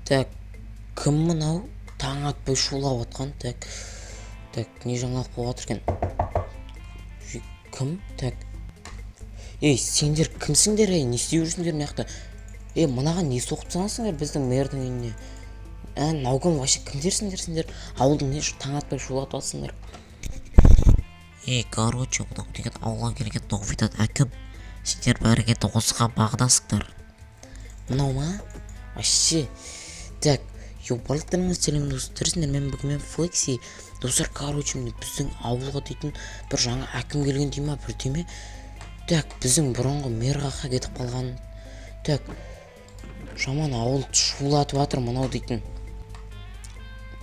Так, кім мынау? Таң атпай шулап отқан. Так, не жаңалық болып жатыр екен? Кім? Так. Ей, сендер кімсіңдер, не істеп жүрсіңдер мына жақта? Мынаған не соғып саласыңдар біздің мэрдің үйіне? Науган вообще кімдерсіңдер сендер? Ауылдың не таң атпай шулатып жатсыңдар? Короче, мынау деген ауылға келген новидан әкім. Сендер бәрі енді осыған бағынасыңдар. Мынау ма? Вообще. Так, барлықтарыңыз сәлем достар, сіздермен бүгін мен Флекси. Достар, короче, біздің ауылға дейтін бір жаңа әкім келген дей ма, бір деме. Так, біздің бұрынғы мэр қаққа кетіп қалған. Так, жаман ауылды шулатып жатыр мынау дейтін.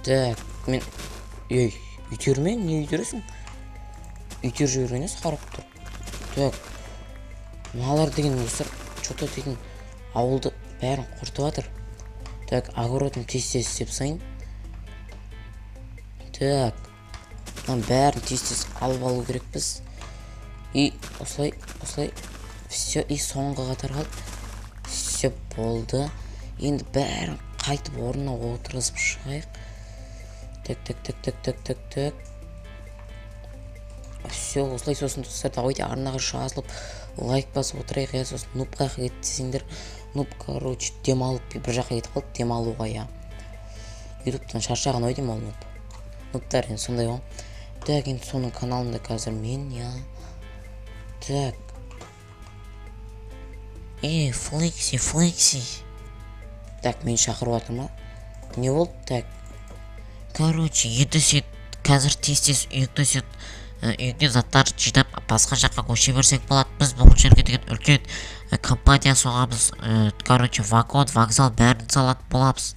Так, мен... үйтерме? Не үйтересің? Үйтер жүргенес қарап тұр. Так, мыналар деген достар, что-то дейтін ауылды бәрін құртып жатыр. Так, огородын тез-тез істеп сайын. Так, бәрін тез-тез алып алу керекпіз. Осылай. Все, соңғы қатар қалды. Все болды. Енді бәрін қайтып орнына отырғызып шығайық. Так. Все, осылай сосын достар, давайте арнаға жазылып лайк басып отырайық. Сосын нубқа кетсеңдер, нуб, короче, демалып бір жаққа кетіп қалды, демалуға, ютубтан шаршаған ой демал нуб. Нубтар енді сондай ғой. Так, енді соның каналында қазір мен, Так. Флекси. Так, мен шақырып жатыр ма? Не болды? Так. Короче, енді сен қазір тез үйіңді сен үйіңде заттар жинап басқа жаққа көше берсең болады. Біз бұл жерге деген үлкен компания соғамыз. Короче, вагон, вокзал бәрін салатын боламыз.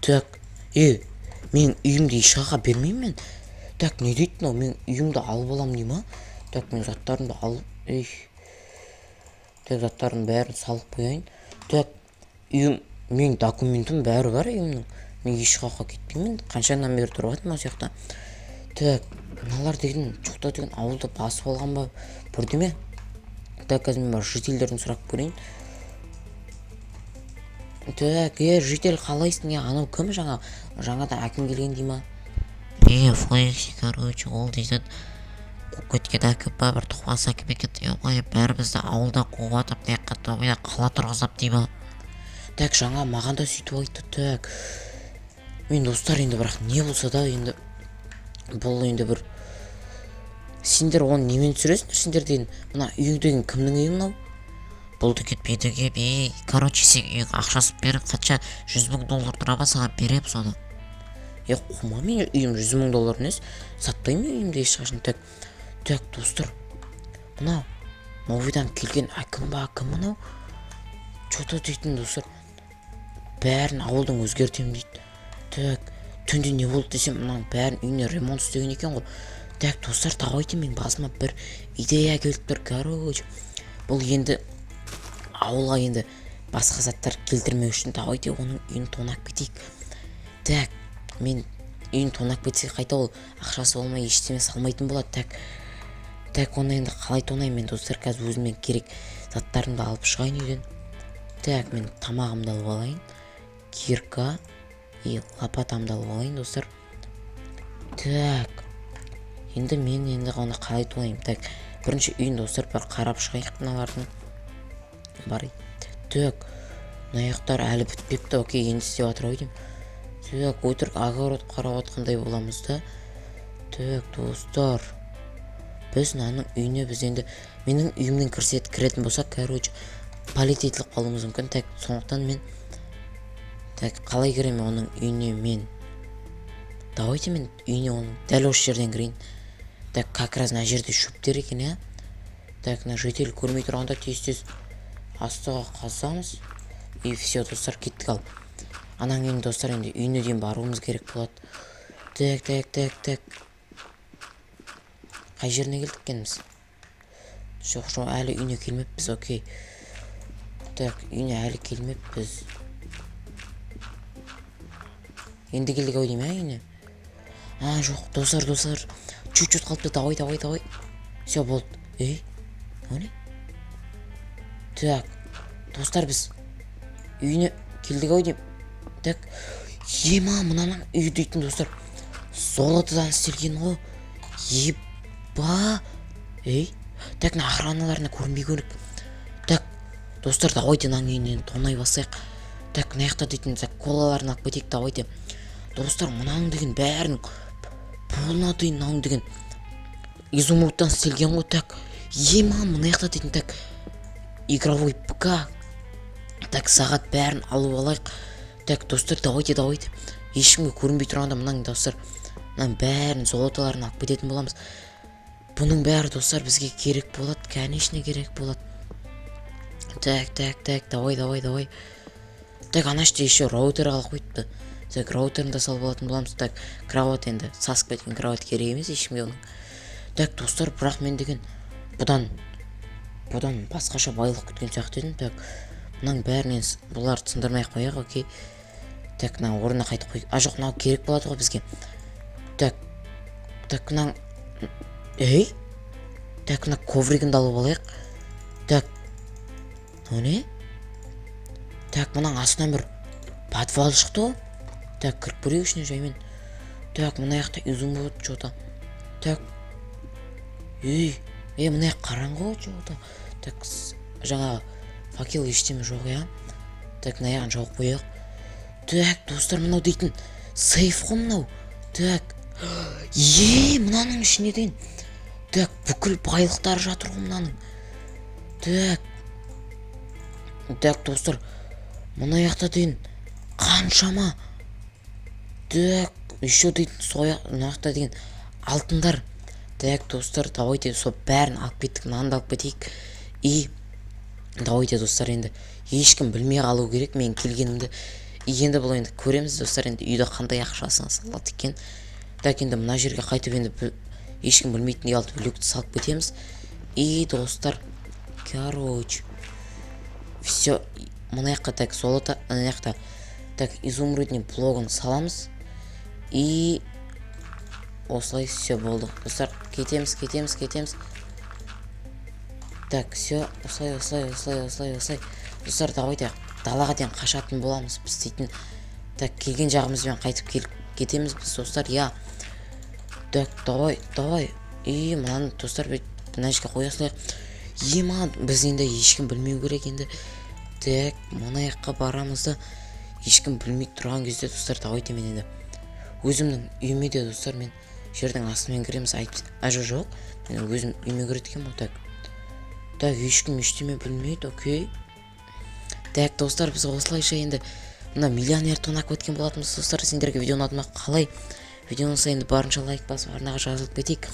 Так, мен үйімді ешқаға бермеймін мен. Так, не дейді мынау? Мен үйімді алып алам дей ма? Так, мен заттарымды алып, Так, заттардың бәрін салып қояйын. Так, үйім, мен документім бәрі бар үйімнің. Мен ешқаға кетпеймін. Қаншадан бері тұрып жатырмын осы жақта. Так, мыналар деген жоқта деген ауылды басып алған ба? Бірдеме? Так, қазір мен бар жителдерден сұрап көрейін. Так, житель қалайсың? Анау кім жаңадан әкім келген дей ма? Флекси, короче, ол дейтін кеткен әкім ба, бір туғас әкім екен. Бәрімізді ауылдан қуып жатып, қала тұрғызап дей ма? Так, жаңа маған да сөйтіп айтты. Так, мен достар енді бірақ не болса да енді бұл енді бір сендер оны немен түсіресіңдер сендер деген мына үйің деген кімнің үйі мынау? Бұл деген менің короче, сен үйің ақшасын беріп қанша $100,000 тұра ма, саған берем соны. Құма мен үйім $100,000 емес, сатпаймын үйімді ешқашан. Так, достар, мынау новидан келген әкім ба, кім мынау? Что-то дейтін достар, бәрін ауылдың өзгертем дейді. Так, түнде не болды десем, мынау бәрін үйіне ремонт істеген екен ғой. Так, достар, давайте мен басыма бір идея келіп тұр, короче. Бұл енді ауылға енді басқа заттар келтірмеу үшін давайте оның үйін тонап кетейік. Так, мен үйін тонап кетсе қайта ол ақшасы болмай ештеме салмайтын болады. Так, оны енді қалай тонайын мен достар, қазір өзіме керек заттарымды алып шығайын үйден. Так, мен тамағымды алып алайын. Кирка и лопатамды алып алайын достар. Так, енді мен оны қалай тонайын. Так, бірінші үйін достар бір қарап шығайық мыналардың. Барай. Так, мынаяқтар әлі бітпепті. Окей, енді істеп жатыр ой деймін. Так, өтірік огород қарап отқандай боламыз да. Так, достар, біз мынаның үйіне біз енді менің үйімнен кіретін болса, короче, полиция етіліп қалуымыз мүмкін. Так, сондықтан мен қалай кіремін оның үйіне мен? Давайте мен үйіне оның дәл осы жерден кірейін. Так, как раз мына жерде шөптер екен, Так, мына житель көрмей тұрғанда тез-тез астыға қазамыз. И все, достар, кеттік ал. Анаң енді достар, енді үйіне дейін баруымыз керек болады. Так. Қай жеріне келдік екенбіз? Жоқ, әлі үйіне келмеппіз, окей. Так, үйіне әлі келмеппіз. Енді келдік ау дейм, үйіне? Жоқ, достар. Чуть-чуть қалыпты, давай. Все, болды. Өне? Так, достар, біз үйіне келдік ау дейм. Так, ема мынаның үй дейтін достар золотодан істелген ғой. Еба. Ей, так, мына охраналарына көрінбей көрік. Так, достар, давайте мынаның үйінен тонай басайық. Так, мына жақта дейтін колаларын алып кетейік, давайте. Достар, мынаның деген бәрінің полна дейін мынаның деген изумрудтан істелген ғой. Так, ема мына жақта дейтін так игровой ПК. Так, сағат бәрін алып алайық. Так, достар, давайте. Ешкімге көрінбей тұрғанда мынаның достар, мынаның бәрін золоталарын алып кететін боламыз. Бұның бәрі достар бізге керек болады, конечно керек болады. Так, давай. Так, анашты еще роутер алып қойыпты. Так, роутерін да салып алатын боламыз. Так, кровать енді сасып кеткен кровать керек емес ешкімге оның. Так, достар, бірақ мен деген бұдан басқаша байлық күткен сияқты едім. Так, мынаның бәрінен бұларды сындырмай ақ қояйық, окей. Так, мына орнына қайтып қойып. Жоқ, мынау керек болады ғой бізге. Так, мынаң ей? Так, мына ковригін алып алайық. Так, не? Так, мынаң астынан бір подвал шықты ғой. Так, кіріп көрейік ішіне жаймен. Так, мына жақта изумруд что-то. Так, мына жақ қараңғы ғой что-то. Так, жаңа факел ештеме жоқ, я. Так, мына жағын жауып қояйық. Так, достар, мынау дейтін сейф қой мынау. Так, мынаның ішіне дейін. Так, бүкіл байлықтар жатыр ғой мынаның. Так, достар, мына жақта дейін қаншама. Так, еще дейтін мына жақта деген алтындар. Так, достар, давайте сол бәрін алып кеттік, мынаны алып кетейік. И давайте, достар, енді ешкім білмей қалу керек мен келгенімді. Енді бұл енді көреміз, достар, енді үйде қандай ақшасына салады екен. Так, енді мына жерге қайтып енді ешкім білмейтіндей алып люкті салып кетеміз. И, достар, короче, все, мына жаққа так золото, мына жақта так изумрудный блогын саламыз. И осылай все болды. Достар, кетеміз. Так, все, осылай. Достар, давайте далаға дейін қашатын боламыз біз дейтін. Так, келген жағымызбен қайтып кетеміз біз, достар, я. Так, давай. И мынаны, достар, мына жерге қоя салайық. Ема, біз енді ешкім білмеу керек енді. Так, мына жаққа барамыз да ешкім білмей тұрған кезде, достар, давайте мен енді өзімнің үйіме де, достар, мен жердің астымен кіреміз. Жоқ, мен өзім үйіме кіреді екен ғой. Так, ешкім ештеме білмейді, окей. Так, достар, біз осылайша енді мына миллионер тонап кеткен болатынбыз, достар. Сендерге видео ұнады ма? Қалай? Видеоны енді барынша лайк басып арнаға жазылып кетейік.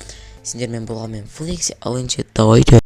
Сендермен болғанмен Флекси, ал енді давайте.